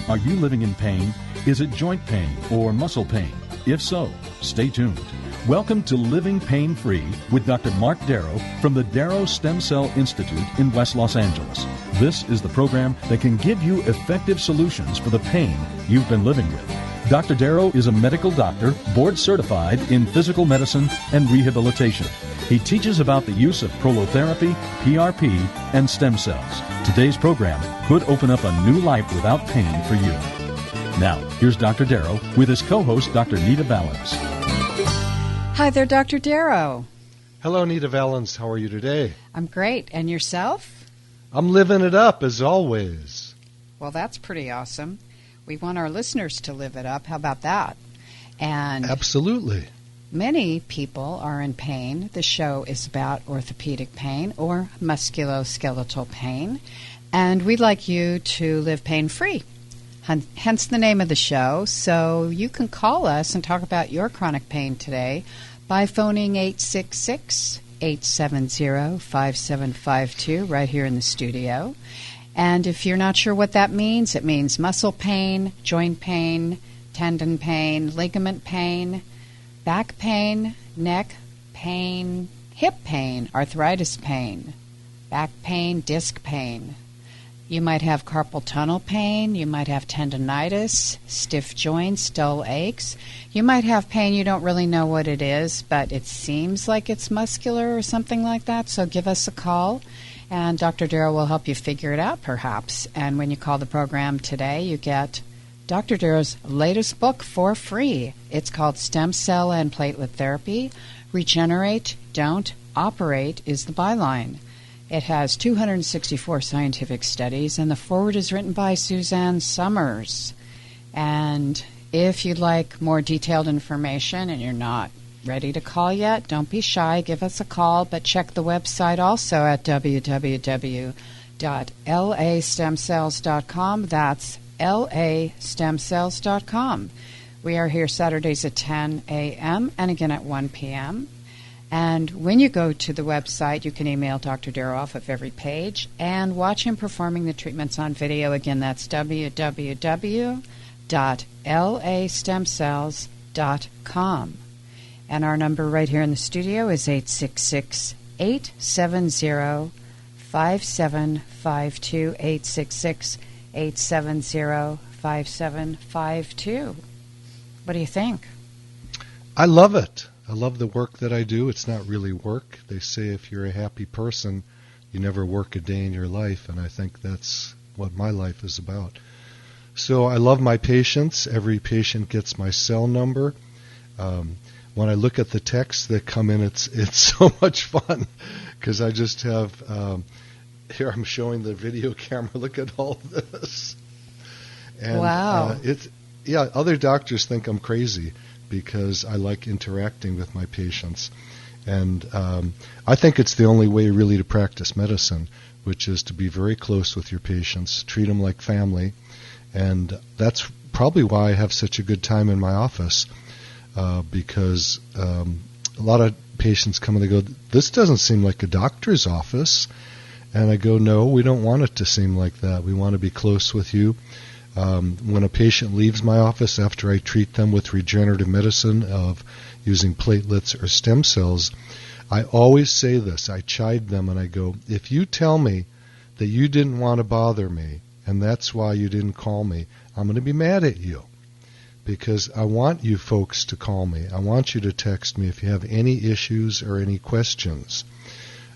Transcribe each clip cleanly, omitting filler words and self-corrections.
Are you living in pain? Is it joint pain or muscle pain? If so, stay tuned. Welcome to Living Pain Free with Dr. Marc Darrow from the Darrow Stem Cell Institute in West Los Angeles. This is the program that can give you effective solutions for the pain you've been living with. Dr. Darrow is a medical doctor, board certified in physical medicine and rehabilitation. He teaches about the use of prolotherapy, PRP, and stem cells. Today's program could open up a new life without pain for you. Now, here's Dr. Darrow with his co-host, Dr. Nita Valens. Hi there, Dr. Darrow. Hello, Nita Valens. How are you today? I'm great. And yourself? I'm living it up, as always. Well, that's pretty awesome. We want our listeners to live it up. How about that? And absolutely. Many people are in pain. The show is about orthopedic pain or musculoskeletal pain. And we'd like you to live pain-free. Hence the name of the show. So you can call us and talk about your chronic pain today by phoning 866-870-5752 right here in the studio. And if you're not sure what that means, it means muscle pain, joint pain, tendon pain, ligament pain, back pain, neck pain, hip pain, arthritis pain, back pain, disc pain. You might have carpal tunnel pain. You might have tendonitis, stiff joints, dull aches. You might have pain you don't really know what it is, but it seems like it's muscular or something like that. So give us a call, and Dr. Darrow will help you figure it out, perhaps. And when you call the program today, you get Dr. Darrow's latest book for free. It's called Stem Cell and Platelet Therapy. Regenerate, Don't Operate is the byline. It has 264 scientific studies, and the foreword is written by Suzanne Summers. And if you'd like more detailed information and you're not ready to call yet, don't be shy. Give us a call, but check the website also at www.lastemcells.com. That's lastemcells.com. We are here Saturdays at 10 a.m. and again at 1 p.m. And when you go to the website, you can email Dr. Darrow off of every page and watch him performing the treatments on video. Again, that's www.lastemcells.com. And our number right here in the studio is 866-870-5752, 866-870-5752. What do you think? I love it. I love the work that I do. It's not really work. They say if you're a happy person, you never work a day in your life, and I think that's what my life is about. So I love my patients. Every patient gets my cell number. When I look at the texts that come in, it's so much fun because I just have, here I'm showing the video camera, look at all this. And, wow. Other doctors think I'm crazy because I like interacting with my patients. And I think it's the only way really to practice medicine, which is to be very close with your patients, treat them like family. And that's probably why I have such a good time in my office, because a lot of patients come and they go, this doesn't seem like a doctor's office. And I go, no, we don't want it to seem like that. We want to be close with you. When a patient leaves my office after I treat them with regenerative medicine of using platelets or stem cells, I always say this. I chide them and I go, if you tell me that you didn't want to bother me and that's why you didn't call me, I'm going to be mad at you because I want you folks to call me. I want you to text me if you have any issues or any questions.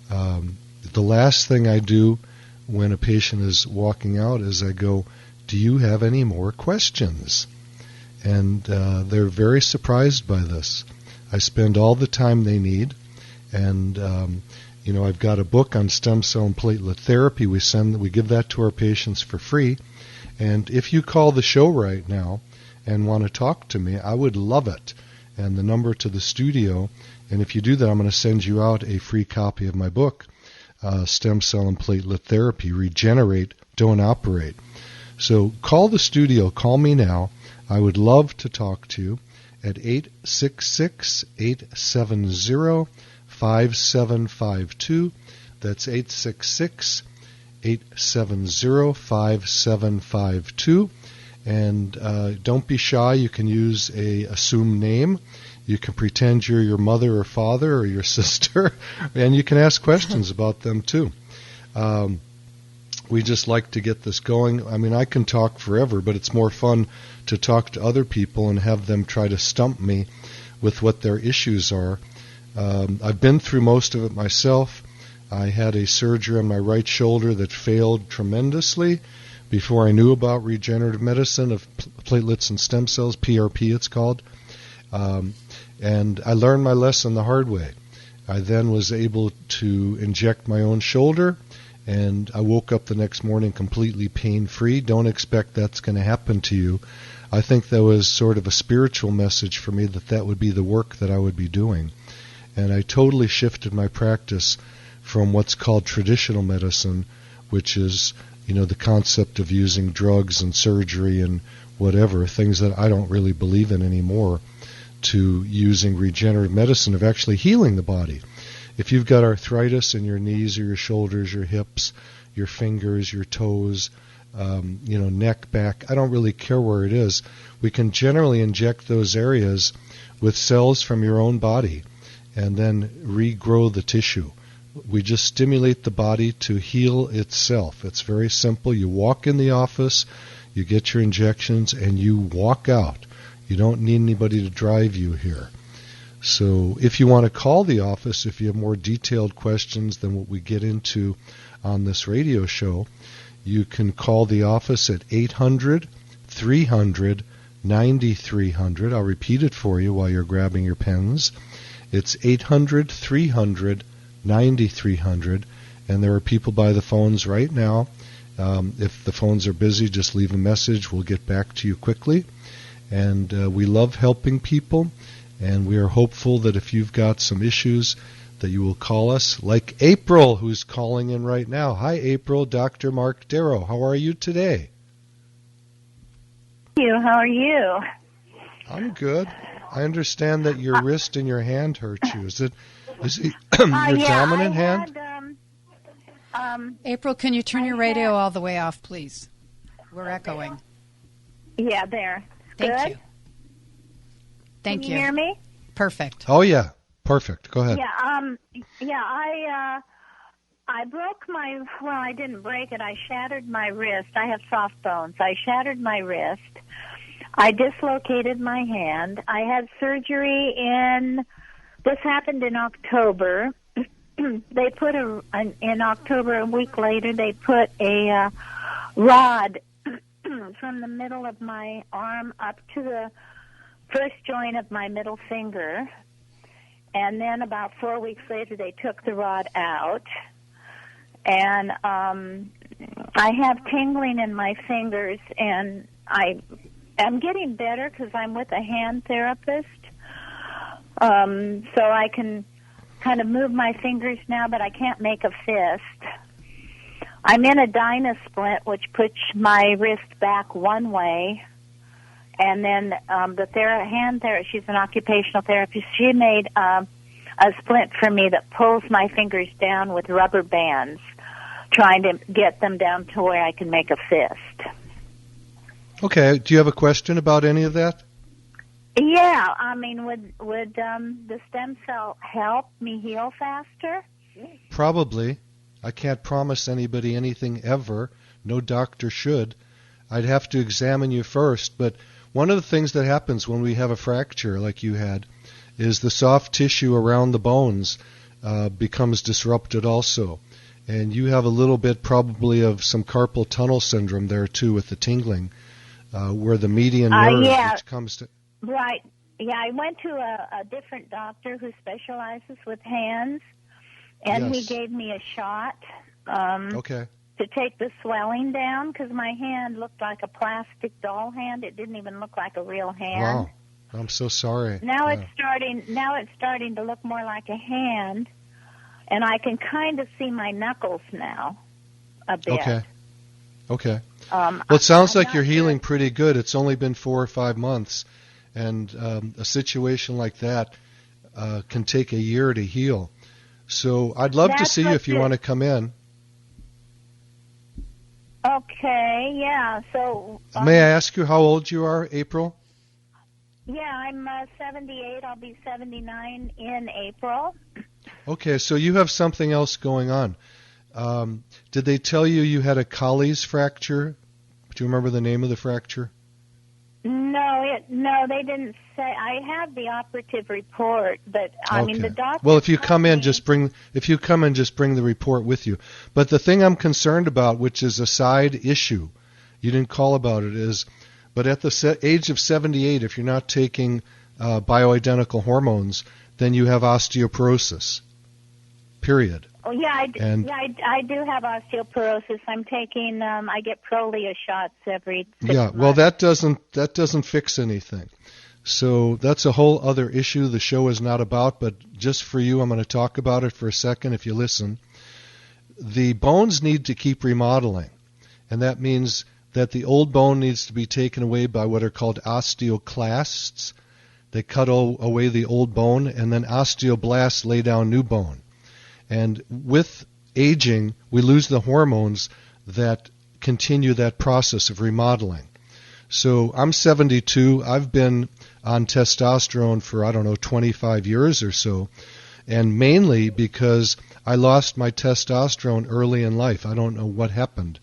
The last thing I do when a patient is walking out is I go, do you have any more questions? And they're very surprised by this. I spend all the time they need, and I've got a book on stem cell and platelet therapy. We give that to our patients for free. And if you call the show right now and want to talk to me, I would love it. And the number to the studio. And if you do that, I'm going to send you out a free copy of my book, Stem Cell and Platelet Therapy, Regenerate, Don't Operate. So call the studio. Call me now. I would love to talk to you at 866-870-5752. That's 866-870-5752. And don't be shy. You can use a assumed name. You can pretend you're your mother or father or your sister, and you can ask questions about them too. We just like to get this going. I mean, I can talk forever, but it's more fun to talk to other people and have them try to stump me with what their issues are. I've been through most of it myself. I had a surgery on my right shoulder that failed tremendously before I knew about regenerative medicine of platelets and stem cells, PRP it's called. And I learned my lesson the hard way. I then was able to inject my own shoulder, and I woke up the next morning completely pain-free. Don't expect that's going to happen to you. I think that was sort of a spiritual message for me that would be the work that I would be doing. And I totally shifted my practice from what's called traditional medicine, which is, the concept of using drugs and surgery and whatever, things that I don't really believe in anymore, to using regenerative medicine of actually healing the body. If you've got arthritis in your knees or your shoulders, your hips, your fingers, your toes, neck, back, I don't really care where it is, we can generally inject those areas with cells from your own body and then regrow the tissue. We just stimulate the body to heal itself. It's very simple. You walk in the office, you get your injections, and you walk out. You don't need anybody to drive you here. So if you want to call the office, if you have more detailed questions than what we get into on this radio show, you can call the office at 800-300-9300. I'll repeat it for you while you're grabbing your pens. It's 800-300-9300, and there are people by the phones right now. If the phones are busy, just leave a message. We'll get back to you quickly. And we love helping people, and we are hopeful that if you've got some issues that you will call us, like April, who's calling in right now. Hi, April. Dr. Marc Darrow. How are you today? Thank you. How are you? I'm good. I understand that your wrist and your hand hurt you. Is it your dominant hand? April, can you turn your radio all the way off, please? We're echoing. Yeah, there. Thank Good? you. Thank Can you hear me? Perfect. Oh, yeah. Perfect. Go ahead. I broke I didn't break it. I shattered my wrist. I have soft bones. I shattered my wrist. I dislocated my hand. I had surgery this happened in October. They put in October, a week later, they put a rod from the middle of my arm up to the first joint of my middle finger. And then about 4 weeks later, they took the rod out. And I have tingling in my fingers, and I'm getting better because I'm with a hand therapist. So I can kind of move my fingers now, but I can't make a fist. I'm in a Dynasplint, which puts my wrist back one way. And then the hand therapist, she's an occupational therapist, she made a splint for me that pulls my fingers down with rubber bands, trying to get them down to where I can make a fist. Okay. Do you have a question about any of that? Yeah. I mean, would the stem cell help me heal faster? Probably. I can't promise anybody anything ever. No doctor should. I'd have to examine you first. But one of the things that happens when we have a fracture like you had is the soft tissue around the bones becomes disrupted also. And you have a little bit probably of some carpal tunnel syndrome there too with the tingling, where the median nerve which comes to... Right. Yeah, I went to a different doctor who specializes with hands, and he gave me a shot to take the swelling down because my hand looked like a plastic doll hand. It didn't even look like a real hand. Wow. I'm so sorry. Now it's starting to look more like a hand, and I can kind of see my knuckles now a bit. Okay. Well, it sounds like you're healing pretty good. It's only been 4 or 5 months, and a situation like that can take a year to heal. So I'd love to see you if you want to come in. Okay, yeah. So May I ask you how old you are, April? yeah, I'm 78. I'll be 79 in April. Okay, so you have something else going on. Did they tell you you had a Colles fracture? Do you remember the name of the fracture? No, they didn't say. I have the operative report, but I mean the doctor. Well, if you come in, just bring the report with you. But the thing I'm concerned about, which is a side issue, you didn't call about it, is, but at the age of 78, if you're not taking bioidentical hormones, then you have osteoporosis. Period. Oh yeah, I do have osteoporosis. I'm taking. I get Prolia shots every 6 months. Well, that doesn't fix anything. So that's a whole other issue the show is not about, but just for you, I'm going to talk about it for a second if you listen. The bones need to keep remodeling, and that means that the old bone needs to be taken away by what are called osteoclasts. They cut away the old bone, and then osteoblasts lay down new bone. And with aging, we lose the hormones that continue that process of remodeling. So I'm 72. I've been on testosterone for, 25 years or so, and mainly because I lost my testosterone early in life. I don't know what happened.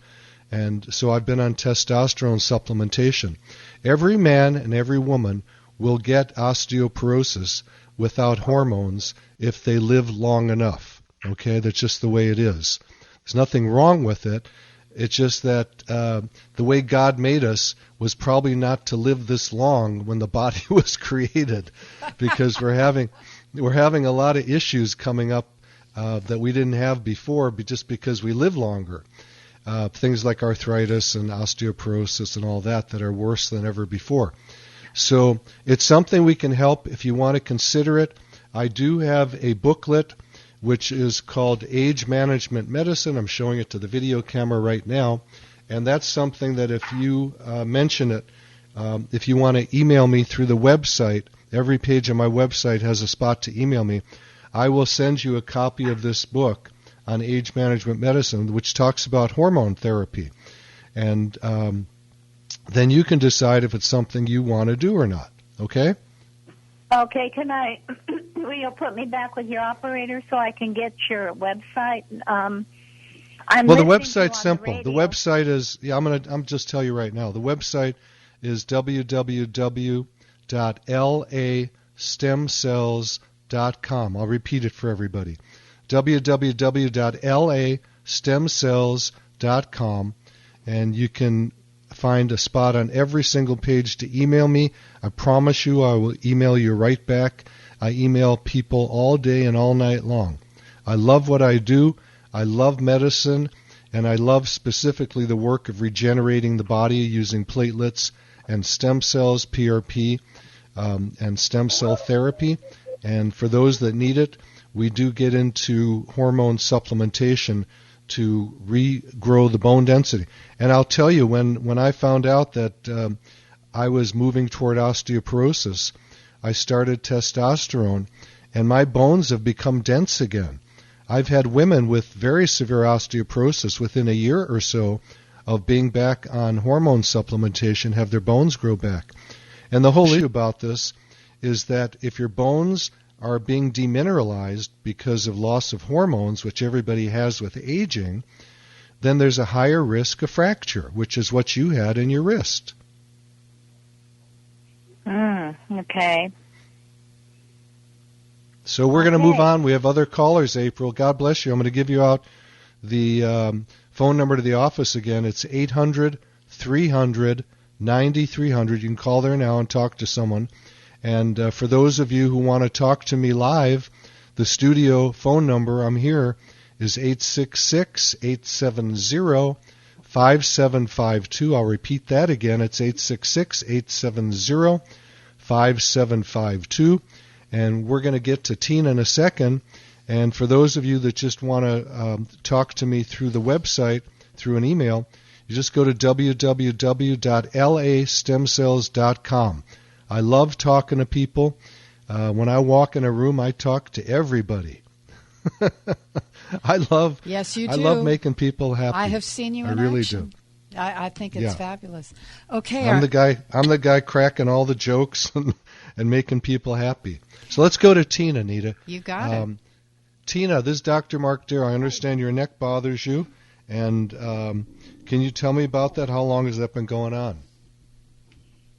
And so I've been on testosterone supplementation. Every man and every woman will get osteoporosis without hormones if they live long enough. Okay, that's just the way it is. There's nothing wrong with it. It's just that the way God made us was probably not to live this long when the body was created, because we're having a lot of issues coming up that we didn't have before, just because we live longer. Things like arthritis and osteoporosis and all that are worse than ever before. So it's something we can help if you want to consider it. I do have a booklet which is called Age Management Medicine. I'm showing it to the video camera right now. And that's something that if you mention it, if you want to email me through the website, every page on my website has a spot to email me. I will send you a copy of this book on age management medicine, which talks about hormone therapy. And then you can decide if it's something you want to do or not. Okay? Okay, will you put me back with your operator so I can get your website? The website's simple. The website is, I'm just tell you right now. The website is www.lastemcells.com. I'll repeat it for everybody. www.lastemcells.com, and you can find a spot on every single page to email me. I promise you I will email you right back. I email people all day and all night long. I love what I do. I love medicine, and I love specifically the work of regenerating the body using platelets and stem cells, PRP, and stem cell therapy. And for those that need it, we do get into hormone supplementation to regrow the bone density. And I'll tell you, when I found out that I was moving toward osteoporosis, I started testosterone, and my bones have become dense again. I've had women with very severe osteoporosis within a year or so of being back on hormone supplementation have their bones grow back. And the whole issue about this is that if your bones are being demineralized because of loss of hormones, which everybody has with aging, then there's a higher risk of fracture, which is what you had in your wrist. Okay. So we're going to move on. We have other callers, April. God bless you. I'm going to give you out the phone number to the office again. It's 800-300-9300. You can call there now and talk to someone. And for those of you who want to talk to me live, the studio phone number, I'm here, is 866-870-5752. I'll repeat that again. It's 866-870-5752. And we're going to get to Tina in a second. And for those of you that just want to talk to me through the website, through an email, you just go to www.lastemcells.com. I love talking to people. When I walk in a room, I talk to everybody. Yes, you do. I love making people happy. I have seen you in really action. do. I think it's Yeah. fabulous. Okay. I'm the guy cracking all the jokes and making people happy. So let's go to Tina, Nita. You got it. Tina, this is Dr. Marc Darrow. I understand your neck bothers you, and can you tell me about that? How long has that been going on?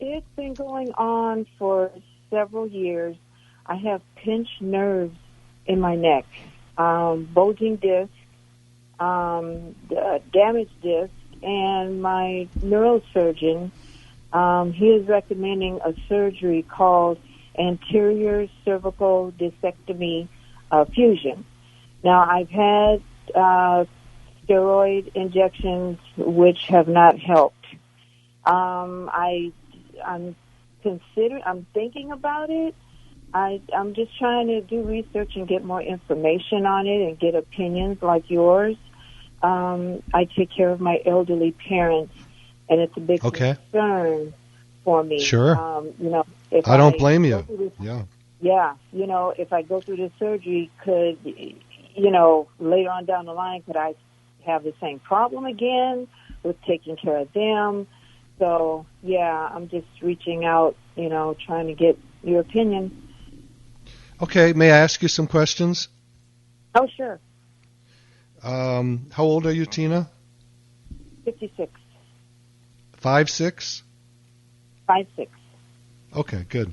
It's been going on for several years. I have pinched nerves in my neck, bulging disc, damaged disc, and my neurosurgeon, he is recommending a surgery called anterior cervical discectomy fusion. Now, I've had steroid injections which have not helped. I'm thinking about it. I'm just trying to do research and get more information on it and get opinions like yours. I take care of my elderly parents, and it's a big concern for me. Sure. If I don't blame you. Yeah, if I go through this surgery, could, later on down the line, could I have the same problem again with taking care of them? So, yeah, I'm just reaching out, trying to get your opinion. Okay, may I ask you some questions? Oh, sure. How old are you, Tina? 56. 5'6"? 5'6". Okay, good.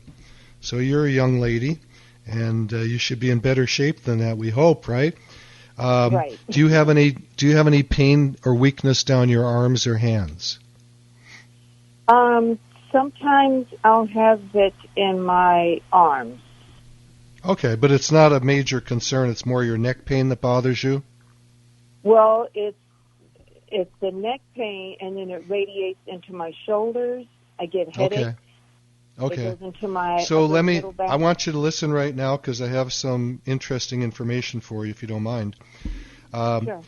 So you're a young lady, and you should be in better shape than that, we hope, right? Right. Do you have any pain or weakness down your arms or hands? Sometimes I'll have it in my arms. Okay, but it's not a major concern. It's more your neck pain that bothers you? Well, it's the neck pain, and then it radiates into my shoulders. I get headaches. Okay. It goes into my so middle back. I want you to listen right now because I have some interesting information for you, if you don't mind. Sure.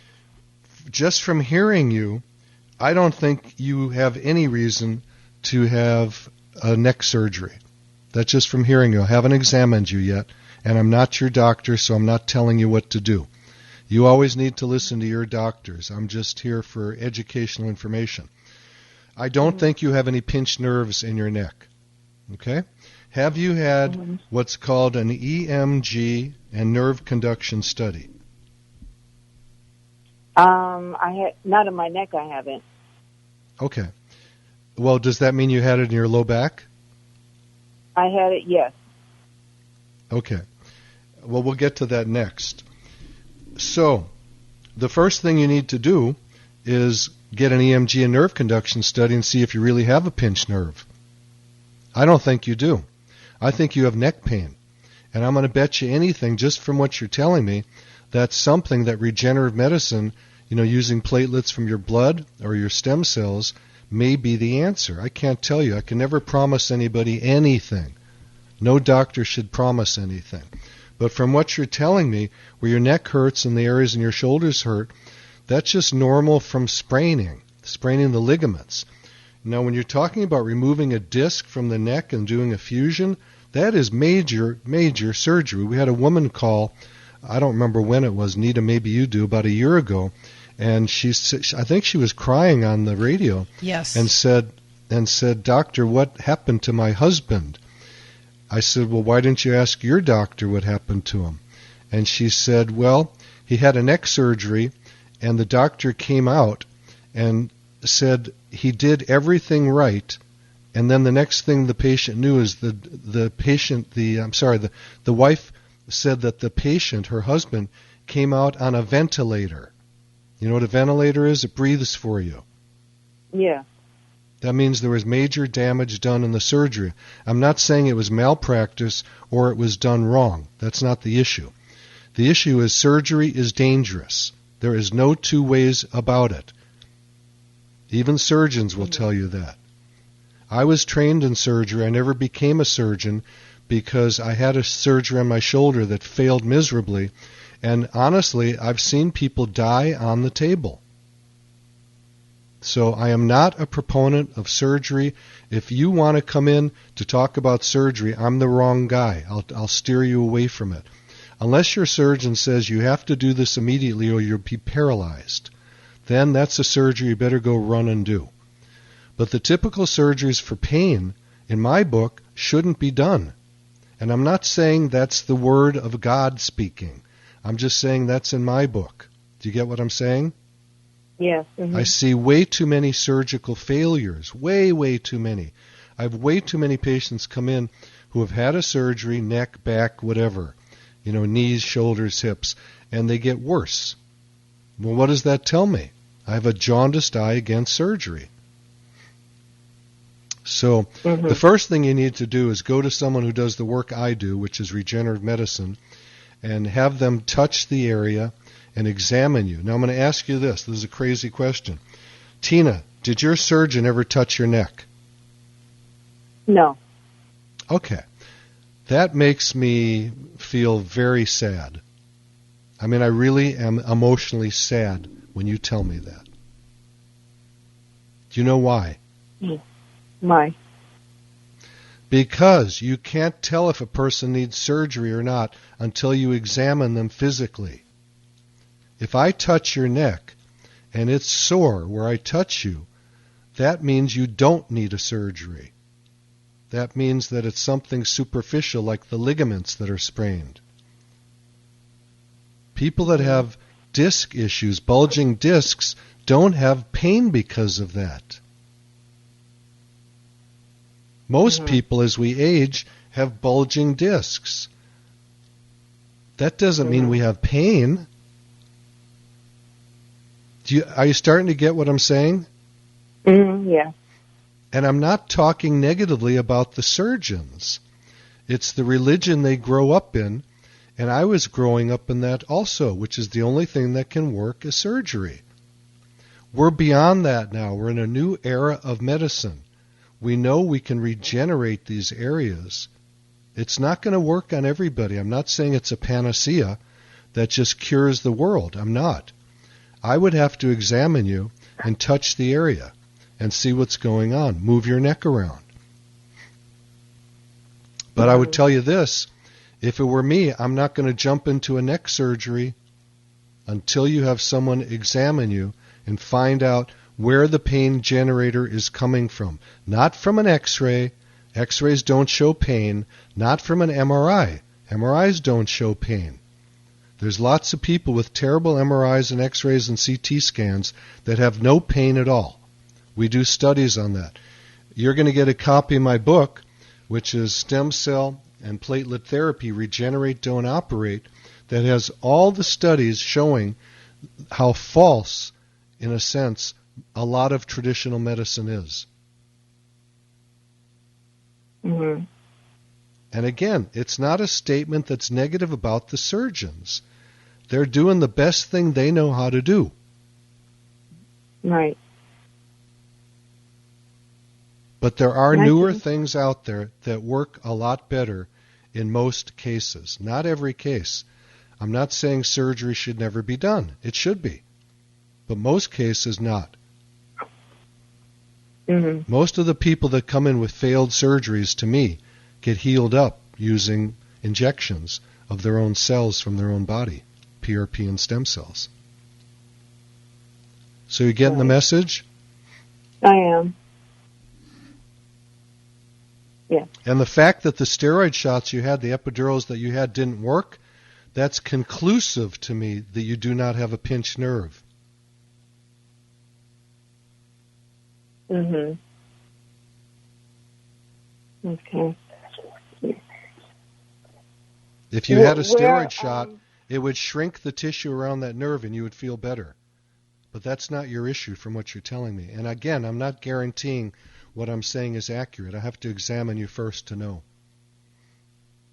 Just from hearing you, I don't think you have any reason to have a neck surgery. That's just from hearing you. I haven't examined you yet, and I'm not your doctor, so I'm not telling you what to do. You always need to listen to your doctors. I'm just here for educational information. I don't think you have any pinched nerves in your neck. Okay? Have you had what's called an EMG and nerve conduction study? Not in my neck, I haven't. Okay. Well, does that mean you had it in your low back? I had it, yes. Okay. Well, we'll get to that next. So, the first thing you need to do is get an EMG and nerve conduction study and see if you really have a pinched nerve. I don't think you do. I think you have neck pain. And I'm going to bet you anything, just from what you're telling me, that's something that regenerative medicine, using platelets from your blood or your stem cells, may be the answer. I can't tell you. I can never promise anybody anything. No doctor should promise anything. But from what you're telling me, where your neck hurts and the areas in your shoulders hurt, that's just normal from spraining the ligaments. Now, when you're talking about removing a disc from the neck and doing a fusion, that is major, major surgery. We had a woman call, I don't remember when it was, Nita, maybe you do, about a year ago, and I think she was crying on the radio. Yes. And said, "Doctor, what happened to my husband?" I said, "Well, why didn't you ask your doctor what happened to him?" And she said, "Well, he had a neck surgery, and the doctor came out and said he did everything right, and then the next thing the patient knew is the wife said that the patient, her husband, came out on a ventilator. You know what a ventilator is? It breathes for you. Yeah. That means there was major damage done in the surgery. I'm not saying it was malpractice or it was done wrong. That's not the issue. The issue is surgery is dangerous. There is no two ways about it. Even surgeons will tell you that. I was trained in surgery. I never became a surgeon because I had a surgery on my shoulder that failed miserably. And honestly, I've seen people die on the table. So I am not a proponent of surgery. If you want to come in to talk about surgery, I'm the wrong guy. I'll steer you away from it. Unless your surgeon says you have to do this immediately or you'll be paralyzed, then that's a surgery you better go run and do. But the typical surgeries for pain, in my book, shouldn't be done. And I'm not saying that's the word of God speaking. I'm just saying that's in my book. Do you get what I'm saying? Yes. Mm-hmm. I see way too many surgical failures, way too many. I have way too many patients come in who have had a surgery, neck, back, whatever, knees, shoulders, hips, and they get worse. Well, what does that tell me? I have a jaundiced eye against surgery. So the first thing you need to do is go to someone who does the work I do, which is regenerative medicine, and have them touch the area and examine you. Now I'm going to ask you this. This is a crazy question. Tina, did your surgeon ever touch your neck? No. Okay. That makes me feel very sad. I mean, I really am emotionally sad when you tell me that. Do you know why? Why? Because you can't tell if a person needs surgery or not until you examine them physically. If I touch your neck and it's sore where I touch you, that means you don't need a surgery. That means that it's something superficial like the ligaments that are sprained. People that have disc issues, bulging discs, don't have pain because of that. Most people, as we age, have bulging discs. That doesn't mean we have pain. Are you starting to get what I'm saying? Yeah. And I'm not talking negatively about the surgeons. It's the religion they grow up in, and I was growing up in that also, which is the only thing that can work is surgery. We're beyond that now. We're in a new era of medicine. We know we can regenerate these areas. It's not going to work on everybody. I'm not saying it's a panacea that just cures the world. I'm not. I would have to examine you and touch the area and see what's going on. Move your neck around. But I would tell you this. If it were me, I'm not going to jump into a neck surgery until you have someone examine you and find out where the pain generator is coming from. Not from an X-ray. X-rays don't show pain. Not from an MRI. MRIs don't show pain. There's lots of people with terrible MRIs and X-rays and CT scans that have no pain at all. We do studies on that. You're going to get a copy of my book, which is Stem Cell and Platelet Therapy, Regenerate, Don't Operate, that has all the studies showing how false, in a sense, a lot of traditional medicine is. Mm-hmm. And again, it's not a statement that's negative about the surgeons. They're doing the best thing they know how to do. Right. But there are newer things out there that work a lot better in most cases. Not every case. I'm not saying surgery should never be done. It should be. But most cases not. Mm-hmm. Most of the people that come in with failed surgeries, to me, get healed up using injections of their own cells from their own body, PRP and stem cells. So you getting the message? I am. Yeah. And the fact that the steroid shots you had, the epidurals that you had, didn't work, that's conclusive to me that you do not have a pinched nerve. Mm-hmm. Okay. If you had a steroid shot, it would shrink the tissue around that nerve and you would feel better. But that's not your issue from what you're telling me. And again, I'm not guaranteeing what I'm saying is accurate. I have to examine you first to know.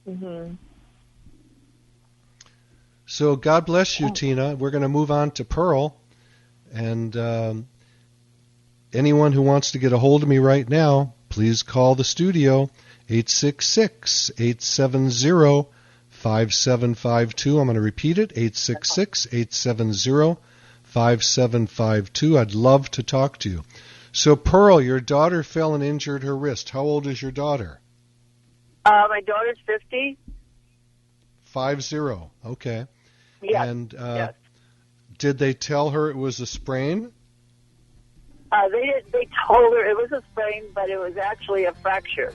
Mm-hmm. So God bless you, Tina. We're going to move on to Pearl. And anyone who wants to get a hold of me right now, please call the studio, 866-870-5752. I'm going to repeat it, 866-870-5752. I'd love to talk to you. So, Pearl, your daughter fell and injured her wrist. How old is your daughter? My daughter's 50. 50. Okay. Yes. And yes. did they tell her it was a sprain? They told her it was a sprain, but it was actually a fracture.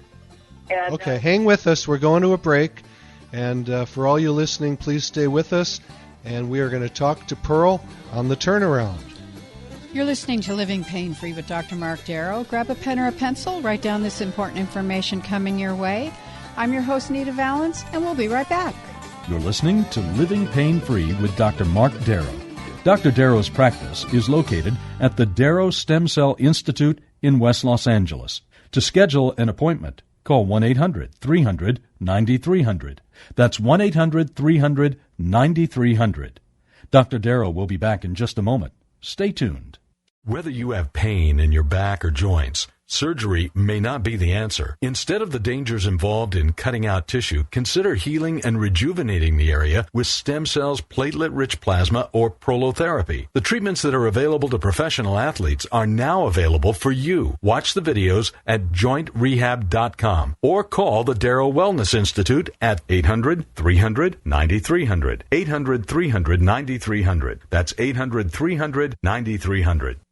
And, Okay, hang with us. We're going to a break. And for all you listening, please stay with us. And we are going to talk to Pearl on the turnaround. You're listening to Living Pain Free with Dr. Marc Darrow. Grab a pen or a pencil. Write down this important information coming your way. I'm your host, Nita Valens, and we'll be right back. You're listening to Living Pain Free with Dr. Marc Darrow. Dr. Darrow's practice is located at the Darrow Stem Cell Institute in West Los Angeles. To schedule an appointment, call 1-800-300-9300. That's 1-800-300-9300. Dr. Darrow will be back in just a moment. Stay tuned. Whether you have pain in your back or joints, surgery may not be the answer. Instead of the dangers involved in cutting out tissue, consider healing and rejuvenating the area with stem cells, platelet-rich plasma, or prolotherapy. The treatments that are available to professional athletes are now available for you. Watch the videos at jointrehab.com or call the Darrow Wellness Institute at 800-300-9300. 800-300-9300. That's 800-300-9300.